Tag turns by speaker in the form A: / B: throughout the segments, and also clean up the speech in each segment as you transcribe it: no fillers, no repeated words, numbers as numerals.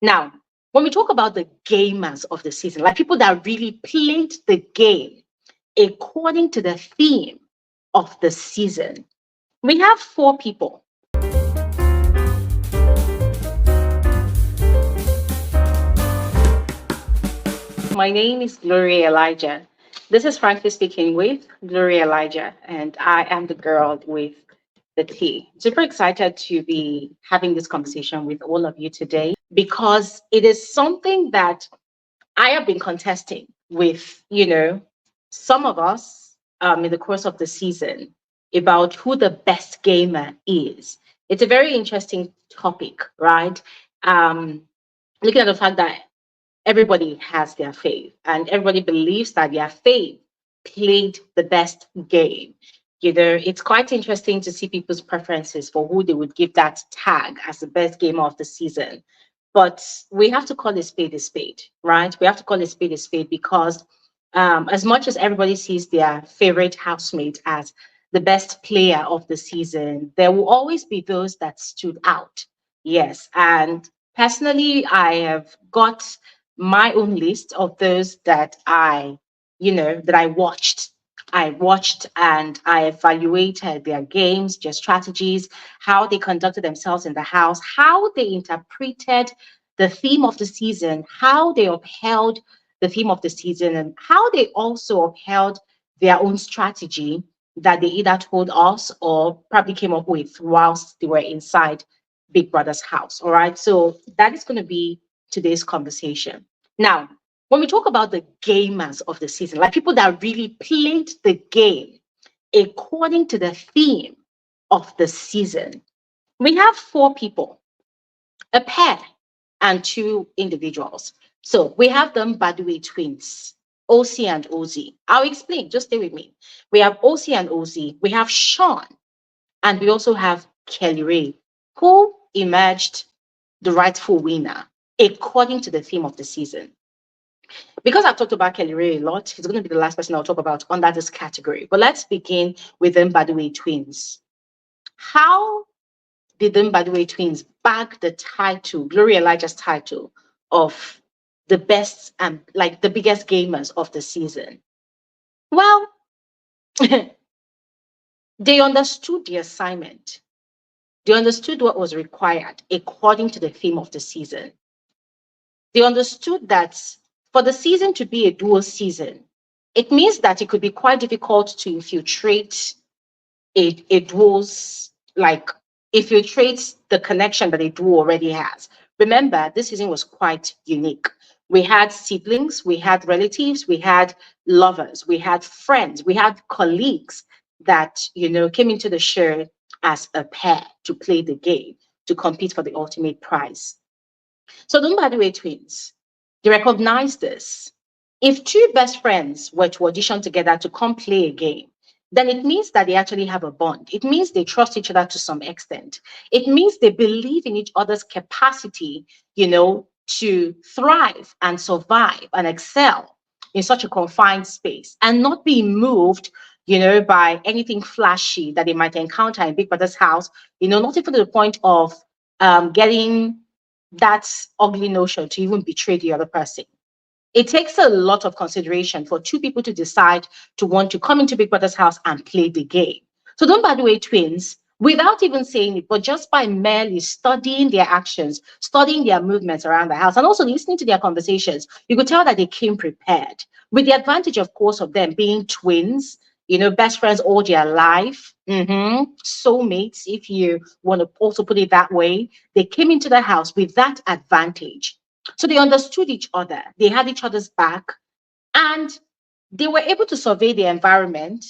A: Now, when we talk about the gamers of the season, like people that really played the game according to the theme of the season, we have four people. My name is Elijah. This is Frankly Speaking with Elijah, and I am the girl with the tea. Super excited to be having this conversation with all of you today because it is something that I have been contesting with, some of us in the course of the season about who the best gamer is. It's a very interesting topic, right? Um, Looking at the fact that everybody has their fave and everybody believes that their fave played the best game. It's quite interesting to see people's preferences for who they would give that tag as the best gamer of the season. But we have to call a spade, right? We have to call a spade because as much as everybody sees their favorite housemate as the best player of the season, there will always be those that stood out. Yes. And personally, I have got my own list of those that I watched. I watched and I evaluated their games, their strategies, how they conducted themselves in the house, how they interpreted the theme of the season, how they upheld the theme of the season, and how they also upheld their own strategy that they either told us or probably came up with whilst they were inside Big Brother's house. All right. So that is going to be today's conversation. Now, when we talk about the gamers of the season, like people that really played the game according to the theme of the season, we have four people, a pair and two individuals. So we have them Badue twins, Ozee and Ozee. I'll explain, just stay with me. We have Ozee and Ozee, we have Shaun, and we also have Kellyrae, who emerged the rightful winner according to the theme of the season. Because I've talked about Kellyrae a lot, he's going to be the last person I'll talk about under this category. But let's begin with them Badue twins. How did them Badue twins bag the title, Glory Elijah's title of the best and like the biggest gamers of the season? Well, they understood the assignment. They understood what was required according to the theme of the season. They understood that for the season to be a dual season, it means that it could be quite difficult to infiltrate a dual's, like infiltrate the connection that a duo already has. Remember, this season was quite unique. We had siblings, we had relatives, we had lovers, we had friends, we had colleagues that came into the show as a pair to play the game, to compete for the ultimate prize. So the Badue twins, they recognize this. If two best friends were to audition together to come play a game, then it means that they actually have a bond. It means they trust each other to some extent. It means they believe in each other's capacity, to thrive and survive and excel in such a confined space and not be moved, by anything flashy that they might encounter in Big Brother's house, not even to the point of getting that ugly notion to even betray the other person. It takes a lot of consideration for two people to decide to want to come into Big Brother's house and play the game. So don't by the way, twins, without even saying it, but just by merely studying their actions, studying their movements around the house, and also listening to their conversations, you could tell that they came prepared. With the advantage, of course, of them being twins, best friends all their life, soulmates, if you want to also put it that way. They came into the house with that advantage. So they understood each other, they had each other's back, and they were able to survey the environment,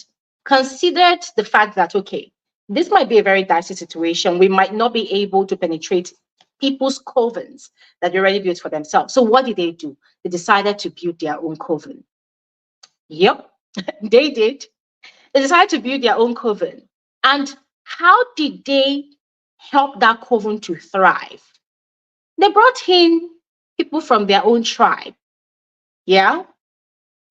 A: considered the fact that, okay, this might be a very dicey situation. We might not be able to penetrate people's covens that they already built for themselves. So what did they do? They decided to build their own coven. Yep, they did. They decided to build their own coven. And how did they help that coven to thrive? They brought in people from their own tribe. Yeah.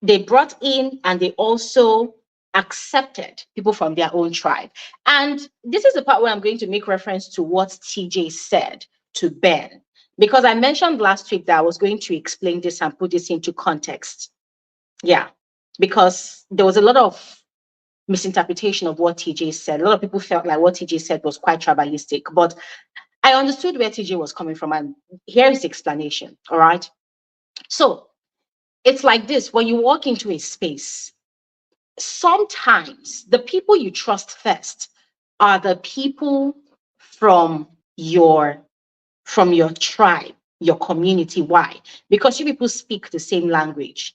A: They brought in and they also accepted people from their own tribe. And this is the part where I'm going to make reference to what TJ said to Ben. Because I mentioned last week that I was going to explain this and put this into context. Yeah, because there was a lot of misinterpretation of what TJ said. A lot of people felt like what TJ said was quite tribalistic, but I understood where TJ was coming from, and here is the explanation. All right. So it's like this: when you walk into a space, sometimes the people you trust first are the people from your from your tribe, your community. Why? Because you people speak the same language.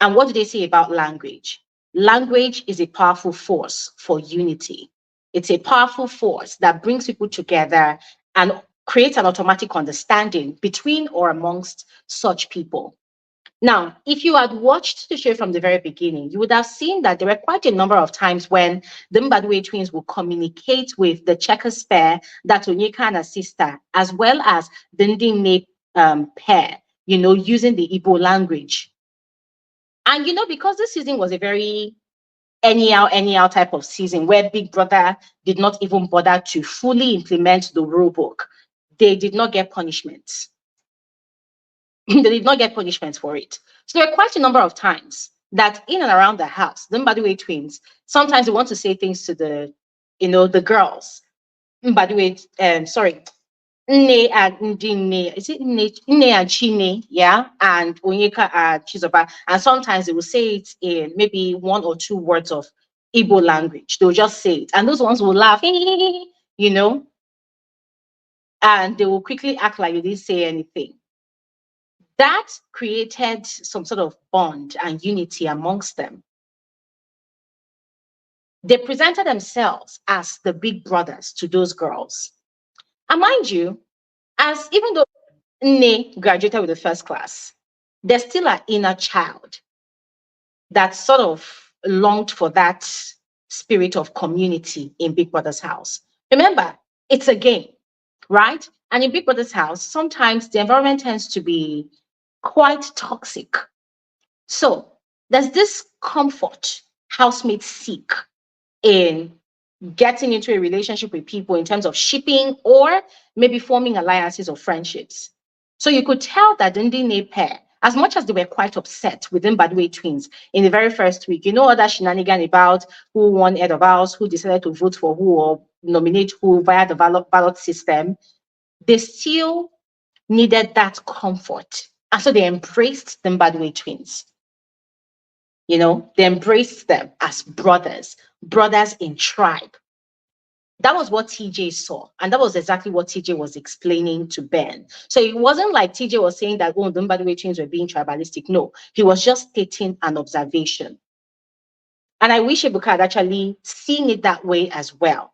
A: And what do they say about language? Language is a powerful force for unity. It's a powerful force that brings people together and creates an automatic understanding between or amongst such people. Now, if you had watched the show from the very beginning, you would have seen that there were quite a number of times when the Mbadwe twins would communicate with the checkers pair, that's Onyeka and her sister, as well as the Ndi Nne pair, using the Igbo language. And because this season was a very anyhow type of season where Big Brother did not even bother to fully implement the rule book, they did not get punishments. They did not get punishments for it. So there are quite a number of times that in and around the house, the Mbadiwe twins, sometimes they want to say things to the girls. Mbadiwe, sorry, Nne and Ndi Nne, is it Nne and Chinne, yeah, and Onyeka and Chizoba, and sometimes they will say it in maybe one or two words of Igbo language. They'll just say it, and those ones will laugh, you know, and they will quickly act like they didn't say anything. That created some sort of bond and unity amongst them. They presented themselves as the big brothers to those girls. And mind you, as even though Nne graduated with the first class, there's still an inner child that sort of longed for that spirit of community in Big Brother's house. Remember, it's a game, right? And in Big Brother's house, sometimes the environment tends to be quite toxic. So there's this comfort housemates seek in getting into a relationship with people in terms of shipping or maybe forming alliances or friendships. So you could tell that the Ndi Nne pair, as much as they were quite upset within Badway twins in the very first week, all that shenanigan about who won head of house, who decided to vote for who or nominate who via the ballot system, they still needed that comfort. And so they embraced the Badway twins. They embraced them as brothers in tribe. That was what TJ saw. And that was exactly what TJ was explaining to Ben. So it wasn't like TJ was saying that, oh, the Mbadiwe twins were being tribalistic. No, he was just stating an observation. And I wish Ebuka had actually seen it that way as well.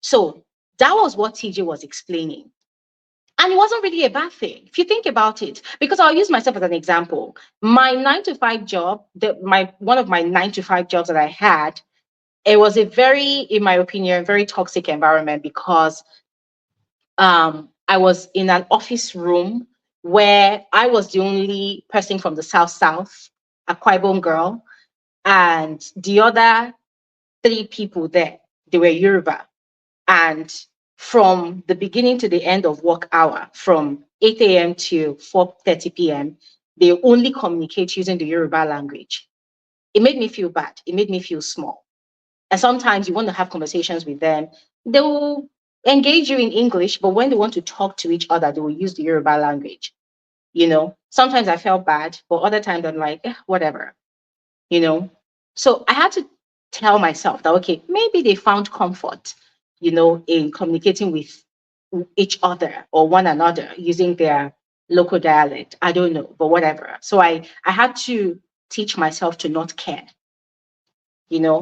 A: So that was what TJ was explaining. And it wasn't really a bad thing, if you think about it, because I'll use myself as an example. My 9-to-5 job, one of my 9-to-5 jobs that I had, it was a very, in my opinion, very toxic environment because I was in an office room where I was the only person from the South, a Akwa Ibom girl, and the other 3 people there, they were Yoruba. And from the beginning to the end of work hour, from 8 a.m. to 4:30 p.m., they only communicate using the Yoruba language. It made me feel bad. It made me feel small. And sometimes you want to have conversations with them. They will engage you in English, but when they want to talk to each other, they will use the Yoruba language. Sometimes I felt bad, but other times I'm like, whatever. So I had to tell myself that, okay, maybe they found comfort, in communicating with each other or one another using their local dialect. I don't know, but whatever. So I had to teach myself to not care.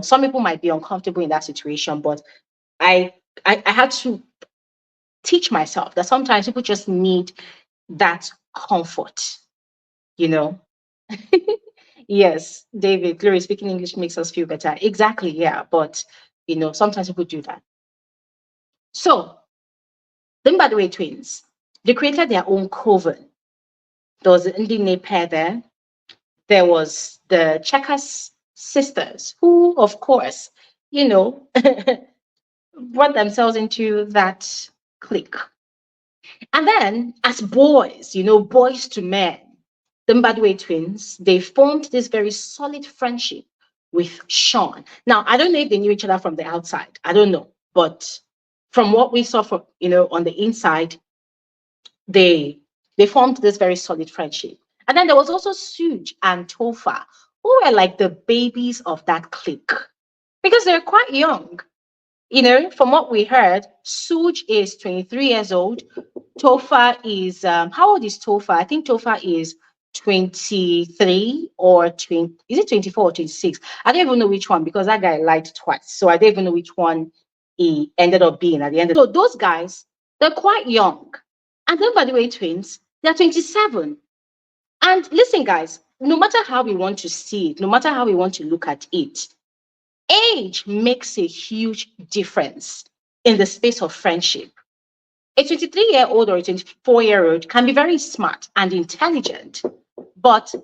A: Some people might be uncomfortable in that situation, but I had to teach myself that sometimes people just need that comfort, you know. Yes, David, Glory, speaking English makes us feel better. Exactly, yeah. But sometimes people do that. So, the Mbadiwe twins, they created their own coven. There was the Ndi Nne pair there. There was the Checkers sisters, who, of course, brought themselves into that clique. And then, as boys, boys to men, the Mbadwe twins, they formed this very solid friendship with Shaun. Now, I don't know if they knew each other from the outside. I don't know. But from what we saw from, on the inside, they they formed this very solid friendship. And then there was also Suj and Tofa, who were like the babies of that clique because they're quite young. From what we heard, Suj is 23 years old. Tofa is, how old is Tofa? I think Tofa is 23 or 20, is it 24 or 26? I don't even know which one because that guy lied twice. So I don't even know which one he ended up being at the end. So those guys, they're quite young. And then, by the way, twins, they're 27. And listen, guys, no matter how we want to see it, no matter how we want to look at it, age makes a huge difference in the space of friendship. A 23-year-old or a 24-year-old can be very smart and intelligent, but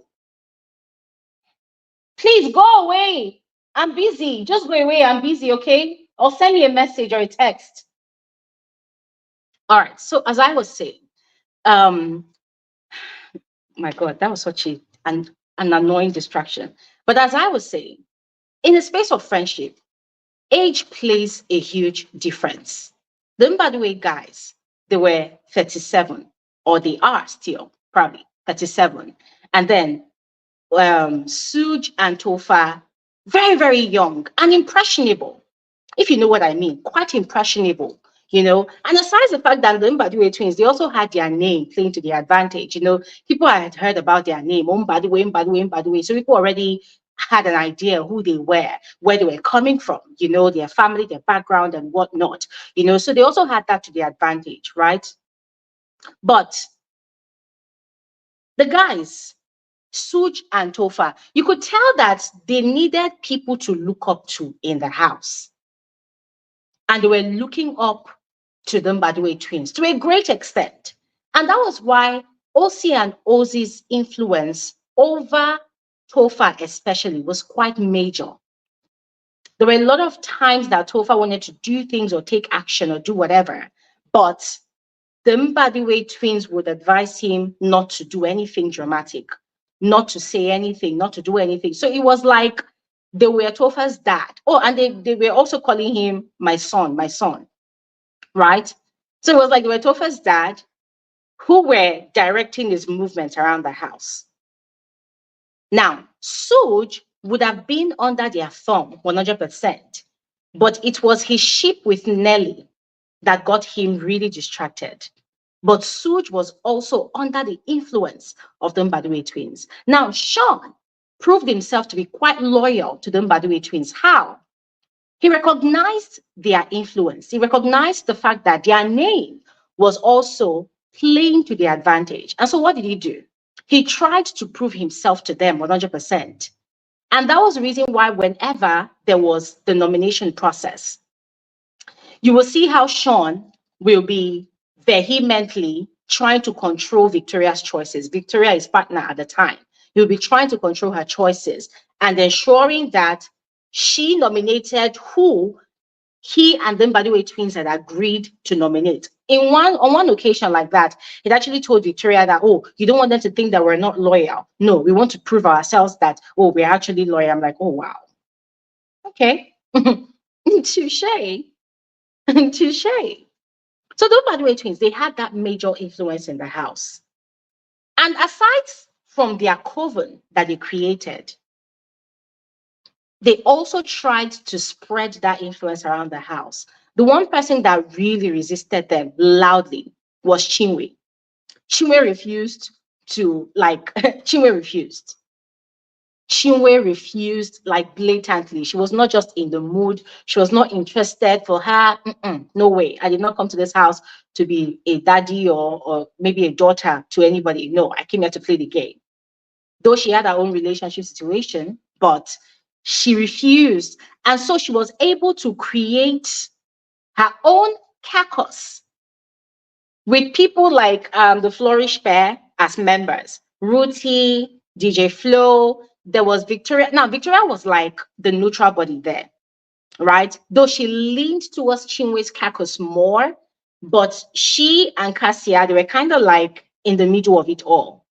A: please go away. I'm busy. Just go away. I'm busy, okay? I'll send you a message or a text. All right. So as I was saying, um, my God, that was such an annoying distraction. But as I was saying, in the space of friendship, age plays a huge difference. Then, by the way, guys, they were 37, or they are still probably 37. And then Suj and Tofa, very, very young and impressionable, if you know what I mean, quite impressionable. And aside the fact that the Mbadiwe twins, they also had their name playing to their advantage. People had heard about their name, Mbadiwe, Mbadiwe, Mbadiwe. So people already had an idea who they were, where they were coming from, their family, their background, and whatnot. So they also had that to their advantage, right? But the guys, Suj and Tofa, you could tell that they needed people to look up to in the house. And they were looking up to the Mbadiwe twins to a great extent. And that was why Ozee and Ozee's influence over Tofa especially was quite major. There were a lot of times that Tofa wanted to do things or take action or do whatever, but the Mbadiwe twins would advise him not to do anything dramatic, not to say anything, not to do anything. So it was like they were Tofa's dad. Oh, and they were also calling him my son, right? So it was like they were Tofa's dad who were directing his movements around the house. Now, Suj would have been under their thumb 100%, but it was his ship with Nelly that got him really distracted. But Suj was also under the influence of the Mbadiwe twins. Now, Shaun proved himself to be quite loyal to the Mbadiwe twins. How? He recognized their influence. He recognized the fact that their name was also playing to their advantage. And so what did he do? He tried to prove himself to them 100%. And that was the reason why whenever there was the nomination process, you will see how Shaun will be vehemently trying to control Victoria's choices. Victoria, his partner at the time, he'll be trying to control her choices and ensuring that she nominated who he and the Mbadiwe twins had agreed to nominate. On one occasion like that, it actually told Victoria that, oh, you don't want them to think that we're not loyal. No, we want to prove ourselves that, oh, we're actually loyal. I'm like, oh, wow. Okay. Touche. Touche. So the Mbadiwe twins, they had that major influence in the house. And aside from their coven that they created, they also tried to spread that influence around the house. The one person that really resisted them loudly was Chinwe. Chinwe refused to, Chinwe refused. Chinwe refused, blatantly. She was not just in the mood. She was not interested. For her, no way. I did not come to this house to be a daddy or maybe a daughter to anybody. No, I came here to play the game. Though she had her own relationship situation, but she refused. And so she was able to create her own caucus with people like the Flourish Pair as members, Ruthie, DJ Flo. There was Victoria. Now, Victoria was like the neutral body there, right? Though she leaned towards Chinwe's caucus more, But she and Cassia, they were kind of like in the middle of it all.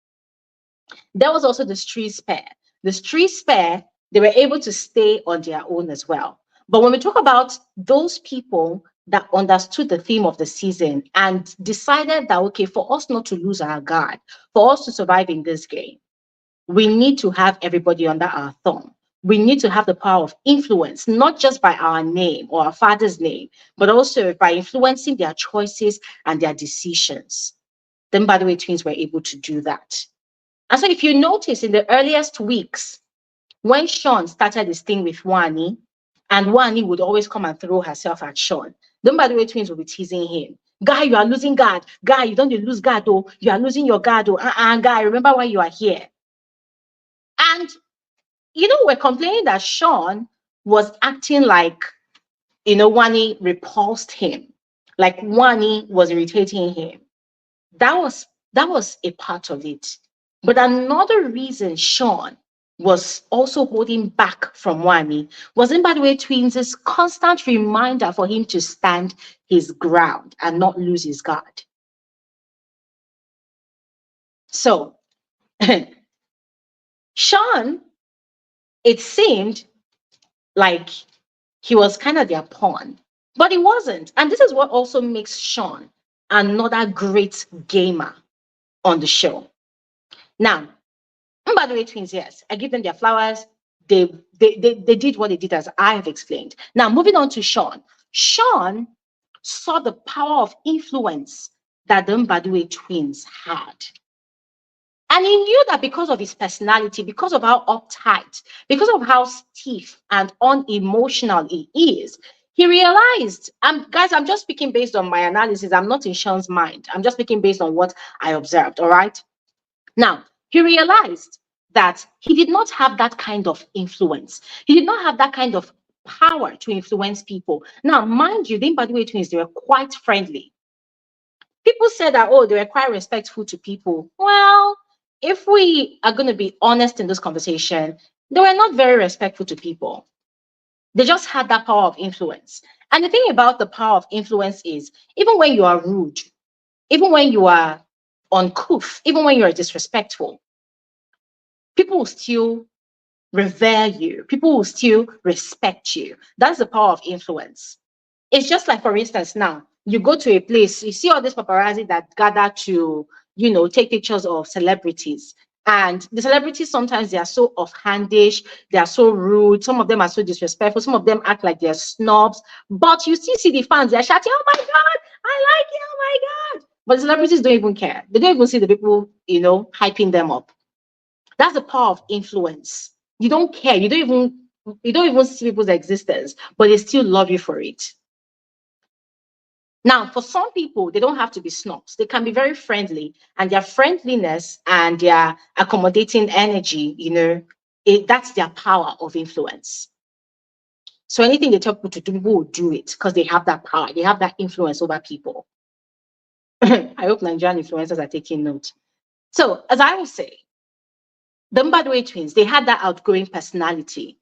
A: There was also the street spare. The street spare, they were able to stay on their own as well. But when we talk about those people that understood the theme of the season and decided that, okay, for us not to lose our guard, for us to survive in this game, we need to have everybody under our thumb. We need to have the power of influence, not just by our name or our father's name, but also by influencing their choices and their decisions. Then, by the way, twins were able to do that. And so if you notice in the earliest weeks, when Shaun started this thing with Wani, and Wani would always come and throw herself at Shaun, then by the way, twins will be teasing him. Guy, you are losing guard. Guy, you don't lose guard, though. You are losing your guard, though. Guy, remember why you are here. And, we're complaining that Shaun was acting like, Wani repulsed him. Like Wani was irritating him. That was a part of it. But another reason Shaun was also holding back from Wani wasn't, by the way, twins' constant reminder for him to stand his ground and not lose his guard. So, Shaun, it seemed like he was kind of their pawn, but he wasn't. And this is what also makes Shaun another great gamer on the show. Now, by the way, twins, yes, I give them their flowers. They did what they did as I have explained. Now, moving on to Shaun. Shaun saw the power of influence that the Mbadue twins had. And he knew that because of his personality, because of how uptight, because of how stiff and unemotional he is, he realized, guys, I'm just speaking based on my analysis. I'm not in Shaun's mind. I'm just speaking based on what I observed, all right? Now, he realized that he did not have that kind of influence. He did not have that kind of power to influence people. Now, mind you, the Mbadue twins, they were quite friendly. People said that, oh, they were quite respectful to people. Well, if we are going to be honest in this conversation, they were not very respectful to people. They just had that power of influence. And the thing about the power of influence is, even when you are rude, even when you are uncouth, even when you are disrespectful, people will still revere you. People will still respect you. That's the power of influence. It's just like, for instance, now you go to a place, you see all this paparazzi that gather to, take pictures of celebrities. And the celebrities, sometimes they are so offhandish, they are so rude, some of them are so disrespectful, some of them act like they're snobs. But you still see the fans, they're shouting, oh my God, I like you, oh my God. But the celebrities don't even care. They don't even see the people, hyping them up. That's the power of influence. You don't care. You don't even see people's existence, but they still love you for it. Now, for some people, they don't have to be snobs. They can be very friendly, and their friendliness and their accommodating energy, that's their power of influence. So anything they tell people to do, people will do it because they have that power. They have that influence over people. I hope Nigerian influencers are taking note. So, as I will say, the Mbadwe twins, they had that outgoing personality.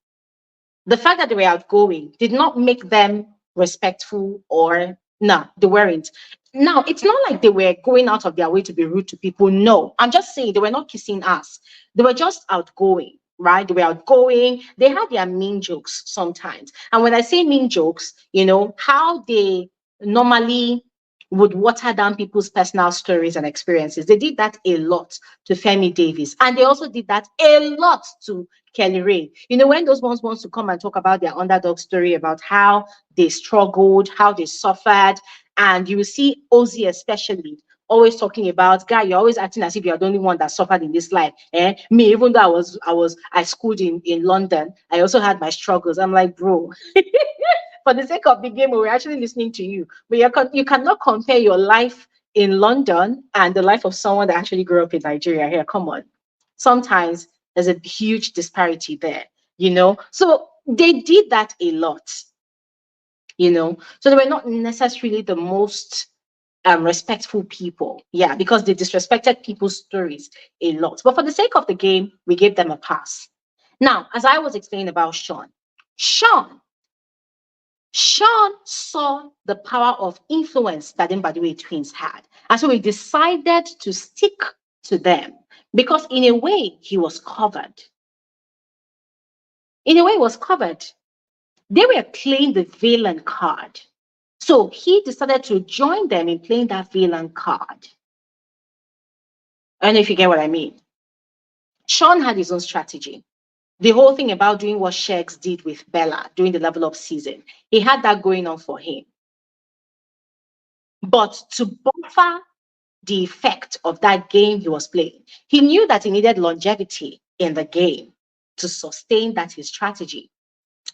A: The fact that they were outgoing did not make them respectful or no, they weren't. Now, it's not like they were going out of their way to be rude to people. No, I'm just saying they were not kissing us. They were just outgoing, right? They were outgoing. They had their mean jokes sometimes. And when I say mean jokes, how they normally would water down people's personal stories and experiences. They did that a lot to Fairme David. And they also did that a lot to Kellyrae. When those ones want to come and talk about their underdog story, about how they struggled, how they suffered, and you will see Ozee especially always talking about, guy, you're always acting as if you're the only one that suffered in this life. Me, even though I schooled in London, I also had my struggles. I'm like, bro, for the sake of the game, we're actually listening to you. But you cannot compare your life in London and the life of someone that actually grew up in Nigeria. Here, come on. Sometimes there's a huge disparity there. So they did that a lot. So they were not necessarily the most respectful people. Yeah, because they disrespected people's stories a lot. But for the sake of the game, we gave them a pass. Now, as I was explaining about Shaun Shaun saw the power of influence that the Mbadiwe twins had. And so he decided to stick to them because in a way he was covered. In a way, he was covered. They were playing the villain card. So he decided to join them in playing that villain card. I don't know if you get what I mean. Shaun had his own strategy. The whole thing about doing what Shegs did with Bella during the level up season, he had that going on for him. But to buffer the effect of that game he was playing, he knew that he needed longevity in the game to sustain that his strategy.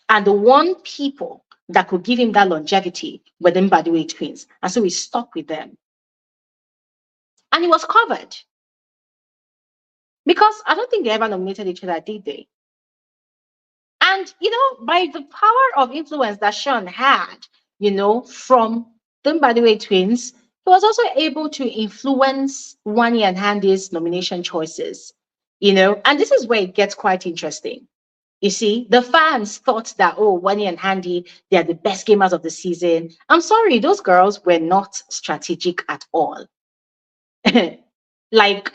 A: And the one people that could give him that longevity were the Mbadiwe twins. And so he stuck with them. And he was covered. Because I don't think they ever nominated each other, did they? And, by the power of influence that Shaun had, from the Mbadiwe twins, he was also able to influence Wani and Handy's nomination choices, and this is where it gets quite interesting. You see, the fans thought that, oh, Wani and Handy, they are the best gamers of the season. I'm sorry, those girls were not strategic at all. Like,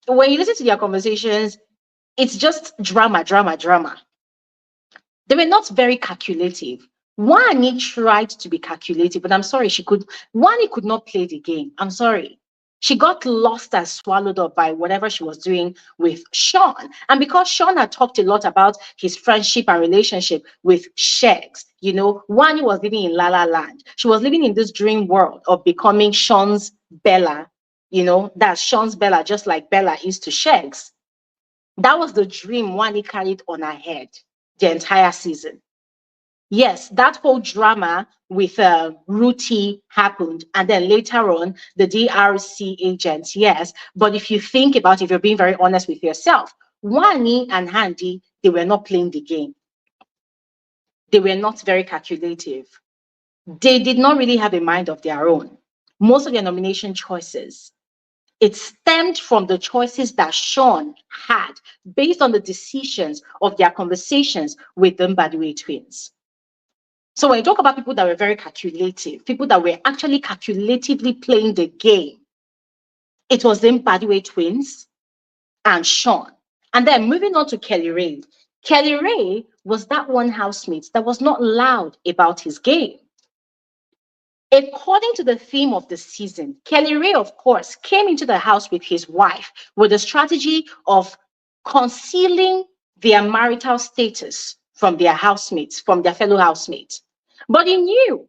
A: when you listen to their conversations, it's just drama, drama, drama. They were not very calculative. Wani tried to be calculative, but I'm sorry, Wani could not play the game. I'm sorry. She got lost and swallowed up by whatever she was doing with Shaun. And because Shaun had talked a lot about his friendship and relationship with Shegs, Wani was living in La La Land. She was living in this dream world of becoming Shaun's Bella, that's Shaun's Bella, just like Bella is to Shegs. That was the dream Wani carried on her head the entire season. Yes, that whole drama with Ruti happened, and then later on, the DRC agents, yes. But if you think about it, if you're being very honest with yourself, Wani and Handy, they were not playing the game. They were not very calculative. They did not really have a mind of their own. Most of their nomination choices, it stemmed from the choices that Shaun had based on the decisions of their conversations with the Mbadiwe twins. So when you talk about people that were very calculative, people that were actually calculatively playing the game, it was the Mbadiwe twins and Shaun. And then moving on to Kellyrae. Kellyrae was that one housemate that was not loud about his game. According to the theme of the season, Kellyrae, of course, came into the house with his wife with the strategy of concealing their marital status from their housemates, from their fellow housemates. But he knew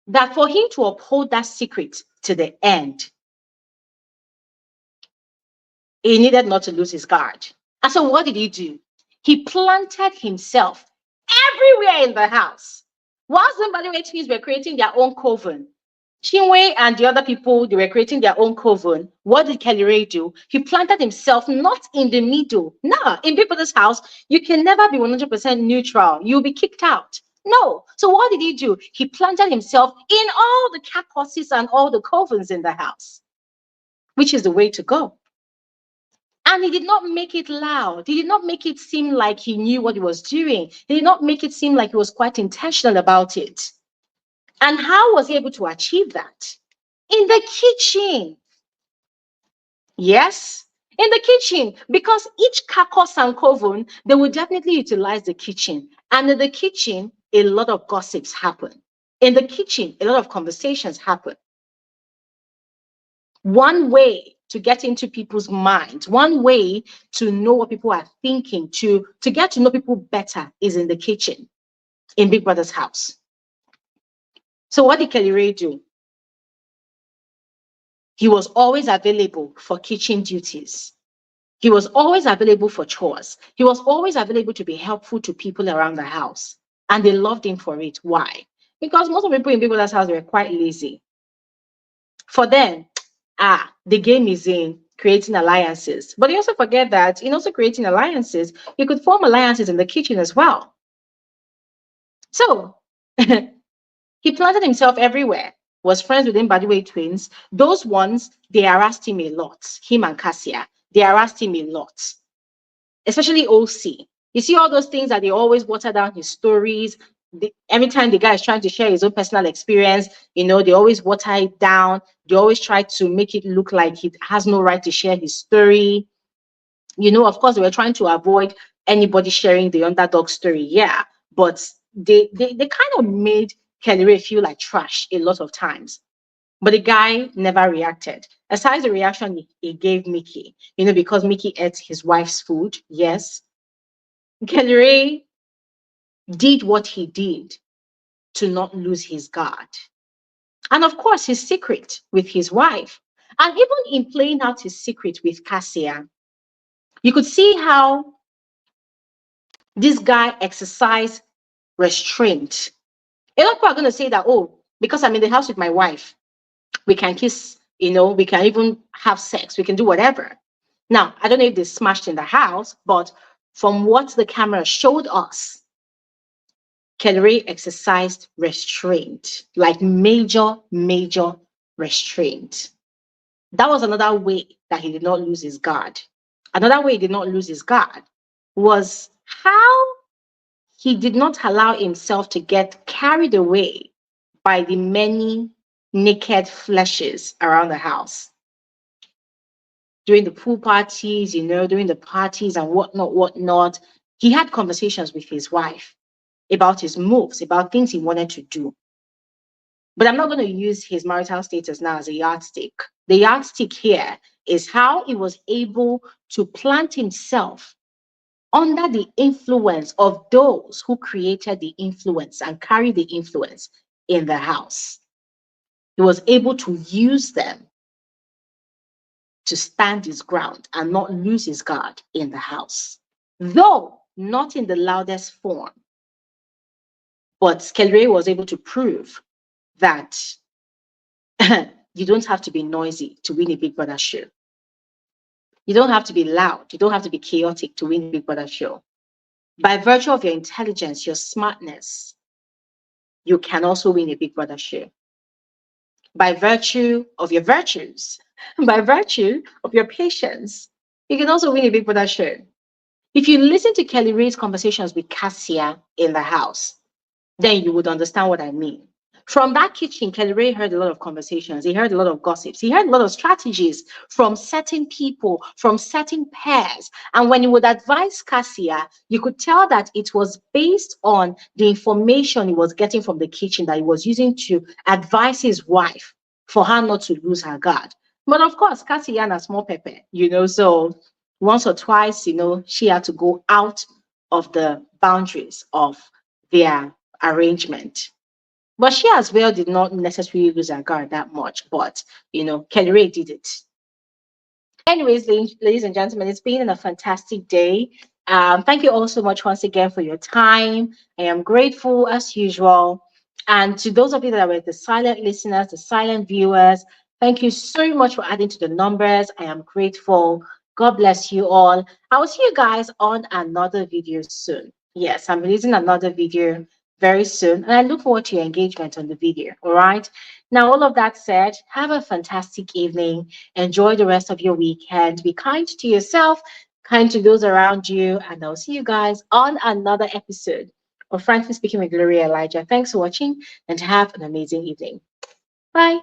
A: that for him to uphold that secret to the end, he needed not to lose his guard. And so what did he do? He planted himself everywhere in the house. Whilst the Mbadiwe twins were creating their own coven, Chinwe and the other people, they were creating their own coven. What did Kellyrae do? He planted himself not in the middle. No, in people's house, you can never be 100% neutral. You'll be kicked out. No. So what did he do? He planted himself in all the caucuses and all the covens in the house, which is the way to go. And he did not make it loud. He did not make it seem like he knew what he was doing. He did not make it seem like he was quite intentional about it. And how was he able to achieve that? In the kitchen. Yes, in the kitchen. Because each caucus and coven, they will definitely utilize the kitchen. And in the kitchen, a lot of gossips happen. In the kitchen, a lot of conversations happen. One way to get into people's minds, one way to know what people are thinking, to get to know people better is in the kitchen, in Big Brother's house. So what did Kellyrae do? He was always available for kitchen duties. He was always available for chores. He was always available to be helpful to people around the house. And they loved him for it. Why? Because most of the people in Big Brother's house were quite lazy. For them, the game is in creating alliances. But you also forget that in also creating alliances, you could form alliances in the kitchen as well. So he planted himself everywhere, was friends with Mbadiwe twins. Those ones, they harassed him a lot, him and Cassia. They harassed him a lot, especially Ozee. You see all those things that they always water down his stories. every time the guy is trying to share his own personal experience, they always water it down. They always try to make it look like he has no right to share his story. Of course, they were trying to avoid anybody sharing the underdog story. Yeah, but they kind of made Kellyrae feel like trash a lot of times. But the guy never reacted. Aside the reaction he gave Michky, because Michky ate his wife's food. Yes, Kellyrae did what he did to not lose his guard. And of course, his secret with his wife. And even in playing out his secret with Cassia, you could see how this guy exercised restraint. A lot of people are going to say that, oh, because I'm in the house with my wife, we can kiss, we can even have sex, we can do whatever. Now, I don't know if they smashed in the house, but from what the camera showed us, Kellyrae exercised restraint, like major, major restraint. That was another way that he did not lose his guard. Another way he did not lose his guard was how he did not allow himself to get carried away by the many naked fleshes around the house. During the pool parties, during the parties and whatnot, he had conversations with his wife about his moves, about things he wanted to do. But I'm not going to use his marital status now as a yardstick. The yardstick here is how he was able to plant himself under the influence of those who created the influence and carry the influence in the house. He was able to use them to stand his ground and not lose his guard in the house. Though not in the loudest form, but Kellyrae was able to prove that you don't have to be noisy to win a Big Brother show. You don't have to be loud. You don't have to be chaotic to win a Big Brother show. By virtue of your intelligence, your smartness, you can also win a Big Brother show. By virtue of your virtues, by virtue of your patience, you can also win a Big Brother show. If you listen to Kellyrae's conversations with Cassia in the house, then you would understand what I mean. From that kitchen, Kellyrae heard a lot of conversations. He heard a lot of gossips. He heard a lot of strategies from certain people, from certain pairs. And when he would advise Cassia, you could tell that it was based on the information he was getting from the kitchen that he was using to advise his wife for her not to lose her guard. But of course, Cassia and a small pepper, so once or twice, she had to go out of the boundaries of their arrangement. But she as well did not necessarily lose her guard that much. But, Kellyrae did it. Anyways, ladies and gentlemen, it's been a fantastic day. Thank you all so much once again for your time. I am grateful as usual. And to those of you that were the silent listeners, the silent viewers, thank you so much for adding to the numbers. I am grateful. God bless you all. I will see you guys on another video soon. Yes, I'm releasing another video very soon, and I look forward to your engagement on the video. All right. Now, all of that said, have a fantastic evening. Enjoy the rest of your weekend. Be kind to yourself, kind to those around you, and I'll see you guys on another episode of Frankly Speaking with Bbnaija. Thanks for watching and have an amazing evening. Bye.